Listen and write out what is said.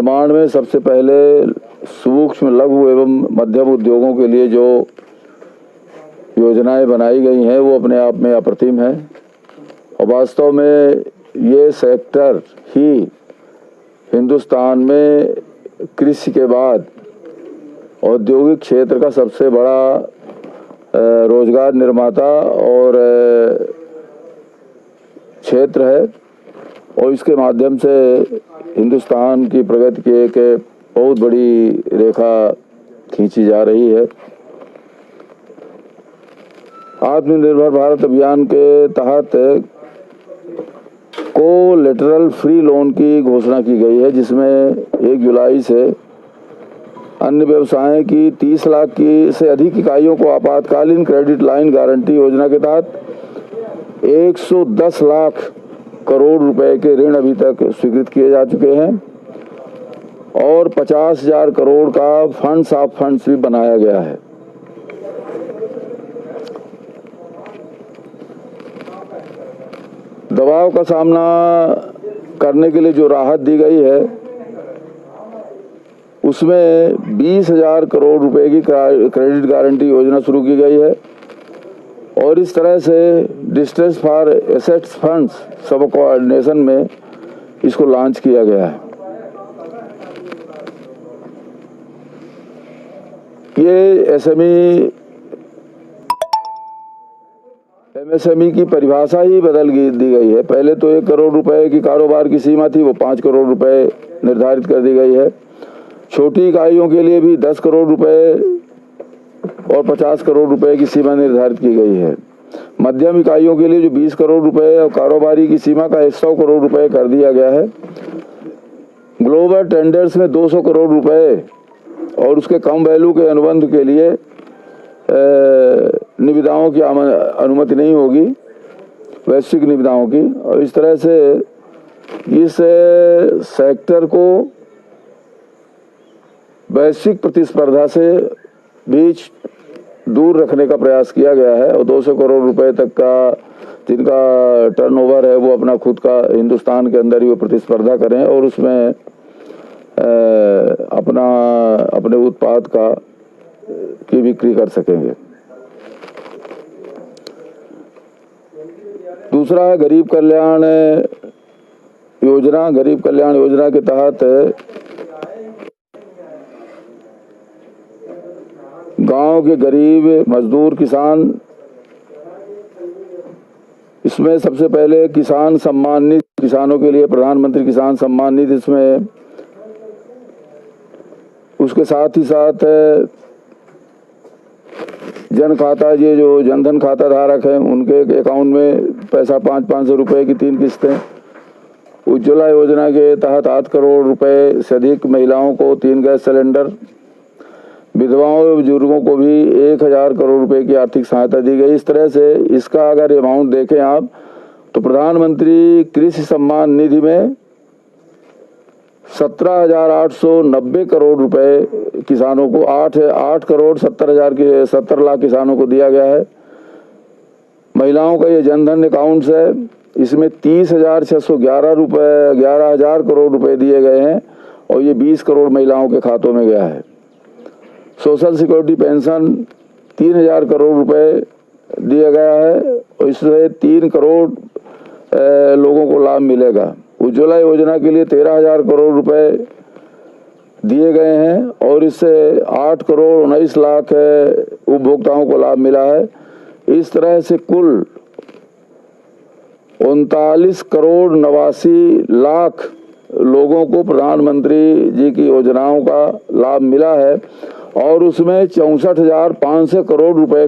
निर्माण में सबसे पहले सूक्ष्म, लघु एवं मध्यम उद्योगों के लिए जो योजनाएं बनाई गई हैं वो अपने आप में अप्रतिम है और वास्तव में ये सेक्टर ही हिंदुस्तान में कृषि के बाद औद्योगिक क्षेत्र का सबसे बड़ा रोजगार निर्माता और क्षेत्र है और इसके माध्यम से हिंदुस्तान की प्रगति की एक बहुत बड़ी रेखा खींची जा रही है। आत्मनिर्भर भारत अभियान के तहत कोलेटरल फ्री लोन की घोषणा की गई है, जिसमें 1 जुलाई से अन्य व्यवसायों की 30 लाख की से अधिक इकाइयों को आपातकालीन क्रेडिट लाइन गारंटी योजना के तहत 110 लाख करोड़ रुपए के ऋण अभी तक स्वीकृत किए जा चुके हैं और 50,000 करोड़ का फंड्स ऑफ फंड्स भी बनाया गया है। दबाव का सामना करने के लिए जो राहत दी गई है उसमें 20,000 करोड़ रुपए की क्रेडिट गारंटी योजना शुरू की गई है और इस तरह से डिस्ट्रेस फॉर एसेट्स फंड्स सब कोऑर्डिनेशन में इसको लॉन्च किया गया है। ये एमएसएमई की परिभाषा ही बदल दी गई है। पहले तो 1 करोड़ रुपए की कारोबार की सीमा थी, वो 5 करोड़ रुपए निर्धारित कर दी गई है। छोटी इकाइयों के लिए भी 10 करोड़ रुपए और 50 करोड़ रुपए की सीमा निर्धारित की गई है। मध्यम इकाइयों के लिए जो 20 करोड़ रुपए और कारोबारी की सीमा का 100 करोड़ रुपए कर दिया गया है। ग्लोबल टेंडर्स में 200 करोड़ रुपए और उसके कम वैल्यू के अनुबंध के लिए निविदाओं की अनुमति नहीं होगी, वैश्विक निविदाओं की। और इस तरह से इस सेक्टर को वैश्विक प्रतिस्पर्धा से बीच दूर रखने का प्रयास किया गया है और 200 करोड़ रुपए तक का जिनका टर्नओवर है वो अपना खुद का हिंदुस्तान के अंदर ही वो प्रतिस्पर्धा करें और उसमें अपने उत्पाद की बिक्री कर सकेंगे। दूसरा है गरीब कल्याण योजना। गरीब कल्याण योजना के तहत गांव के गरीब मजदूर किसान, इसमें सबसे पहले किसान सम्मान निधि, किसानों के लिए प्रधानमंत्री किसान सम्मान निधि, इसमें उसके साथ ही साथ जन खाता, ये जो जनधन खाता धारक हैं उनके अकाउंट में पैसा 500 रुपए की 3 किस्तें। उज्ज्वला योजना के तहत 8 करोड़ रुपए से अधिक महिलाओं को 3 गैस सिलेंडर। विधवाओं और बुजुर्गों को भी 1000 करोड़ रुपए की आर्थिक सहायता दी गई। इस तरह से इसका अगर अमाउंट देखें आप तो प्रधानमंत्री कृषि सम्मान निधि में 17,890 करोड़ रुपए किसानों को 8 करोड़ 70 लाख किसानों को दिया गया है। महिलाओं का ये जनधन अकाउंट्स है, इसमें 30,611 रुपए 11,000 करोड़ रुपए दिए गए हैं और ये 20 करोड़ महिलाओं के खातों में गया है। सोशल सिक्योरिटी पेंशन 3,000 करोड़ रुपए दिया गया है और इससे 3 करोड़ लोगों को लाभ मिलेगा। उज्ज्वला योजना के लिए 13,000 करोड़ रुपए दिए गए हैं और इससे 8 करोड़ 19 लाख उपभोक्ताओं को लाभ मिला है। इस तरह से कुल 39 करोड़ 89 लाख लोगों को प्रधानमंत्री जी की योजनाओं का लाभ मिला है और उसमें 64,500 करोड़ रुपए